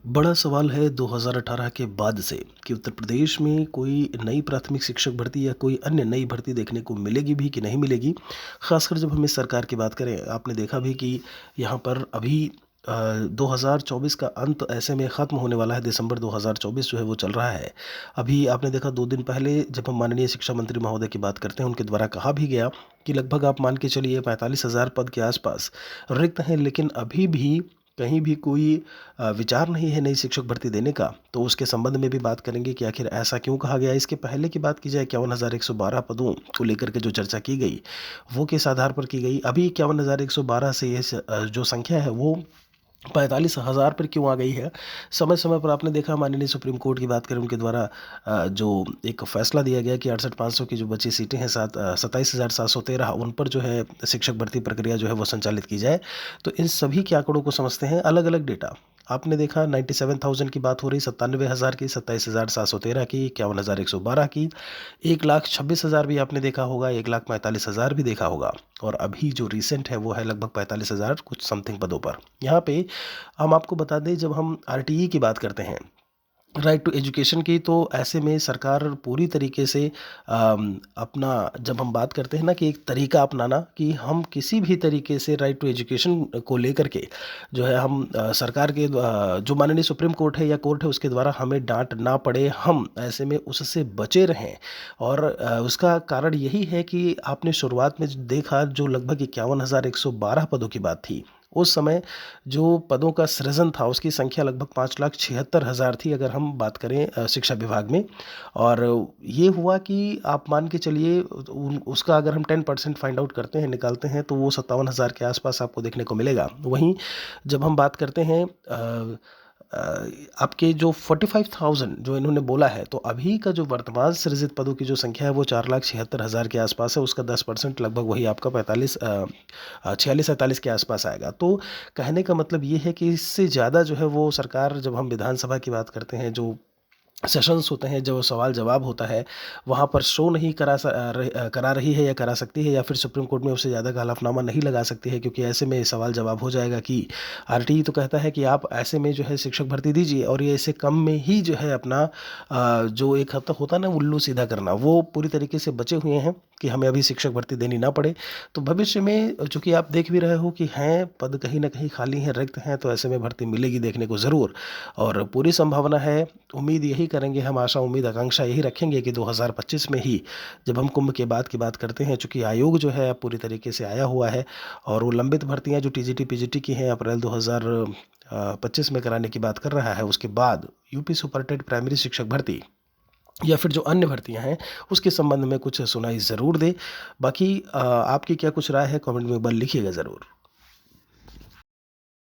बड़ा सवाल है 2018 के बाद से कि उत्तर प्रदेश में कोई नई प्राथमिक शिक्षक भर्ती या कोई अन्य नई भर्ती देखने को मिलेगी भी कि नहीं मिलेगी। ख़ासकर जब हम इस सरकार की बात करें, आपने देखा भी कि यहाँ पर अभी 2024 का अंत ऐसे में ख़त्म होने वाला है। दिसंबर 2024 जो है वो चल रहा है। अभी आपने देखा 2 दिन पहले जब हम माननीय शिक्षा मंत्री महोदय की बात करते हैं, उनके द्वारा कहा भी गया कि लगभग आप मान के चलिए 45,000 पद के आसपास रिक्त हैं, लेकिन अभी भी कहीं भी कोई विचार नहीं है नई शिक्षक भर्ती देने का। तो उसके संबंध में भी बात करेंगे कि आखिर ऐसा क्यों कहा गया। इसके पहले की बात की जाए, 51,112 पदों को लेकर के जो चर्चा की गई, वो किस आधार पर की गई। अभी 51,112 से ये जो संख्या है वो 45,000 पर क्यों आ गई है। समय समय पर आपने देखा, माननीय सुप्रीम कोर्ट की बात करें, उनके द्वारा जो एक फैसला दिया गया कि 68,500 की जो बची सीटें हैं, 27,713 उन पर जो है शिक्षक भर्ती प्रक्रिया जो है वो संचालित की जाए। तो इन सभी के आंकड़ों को समझते हैं, अलग अलग डेटा आपने देखा। 97,000 की बात हो रही, 97,000 की, 27,713 की, 51,112 की, 1,26,000 भी आपने देखा होगा, 1,45,000 भी देखा होगा। और अभी जो रिसेंट है वो है लगभग 45,000 कुछ समथिंग पदों पर। यहाँ पे हम आपको बता दें, जब हम आरटीई की बात करते हैं, राइट टू एजुकेशन की, तो ऐसे में सरकार पूरी तरीके से अपना, जब हम बात करते हैं ना कि एक तरीका अपनाना कि हम किसी भी तरीके से राइट टू एजुकेशन को लेकर के जो है हम सरकार के जो माननीय सुप्रीम कोर्ट है या कोर्ट है उसके द्वारा हमें डांट ना पड़े, हम ऐसे में उससे बचे रहें। और उसका कारण यही है कि आपने शुरुआत में देखा, जो लगभग 51,112 पदों की बात थी, उस समय जो पदों का सृजन था उसकी संख्या लगभग 5,76,000 थी, अगर हम बात करें शिक्षा विभाग में। और ये हुआ कि आप मान के चलिए उसका अगर हम 10% फाइंड आउट करते हैं, निकालते हैं, तो वो 57,000 के आसपास आपको देखने को मिलेगा। वहीं जब हम बात करते हैं अ, आपके जो 45,000 जो इन्होंने बोला है, तो अभी का जो वर्तमान सृजित पदों की जो संख्या है वो 4,76,000 के आसपास है। उसका 10% लगभग वही आपका 46-47 के आसपास आएगा। तो कहने का मतलब ये है कि इससे ज़्यादा जो है वो सरकार, जब हम विधानसभा की बात करते हैं, जो सेशंस होते हैं, जो सवाल जवाब होता है, वहाँ पर शो नहीं करा रही है या करा सकती है, या फिर सुप्रीम कोर्ट में उससे ज़्यादा का हलफनामा नहीं लगा सकती है, क्योंकि ऐसे में सवाल जवाब हो जाएगा कि आरटीई तो कहता है कि आप ऐसे में जो है शिक्षक भर्ती दीजिए, और ये इससे कम में ही जो है अपना जो एक हद तक होता है ना उल्लू सीधा करना, वो पूरी तरीके से बचे हुए हैं कि हमें अभी शिक्षक भर्ती देनी ना पड़े। तो भविष्य में चूंकि आप देख भी रहे हो कि हैं पद कहीं ना कहीं खाली हैं, रिक्त हैं, तो ऐसे में भर्ती मिलेगी देखने को ज़रूर। और पूरी संभावना है, उम्मीद यही करेंगे हम, आशा उम्मीद आकांक्षा यही रखेंगे कि 2025 में ही, जब हम कुंभ के बाद की बात करते हैं, चूंकि आयोग जो है अब पूरी तरीके से आया हुआ है, और वो लंबित भर्तियां जो टीजीटी पीजीटी की हैं अप्रैल 2025 में कराने की बात कर रहा है, उसके बाद यूपी सुपरटेट प्राइमरी शिक्षक भर्ती या फिर जो अन्य भर्तियां हैं उसके संबंध में कुछ सुनाई ज़रूर दे। बाकी आपकी क्या कुछ राय है, कमेंट में एक बार लिखिएगा ज़रूर।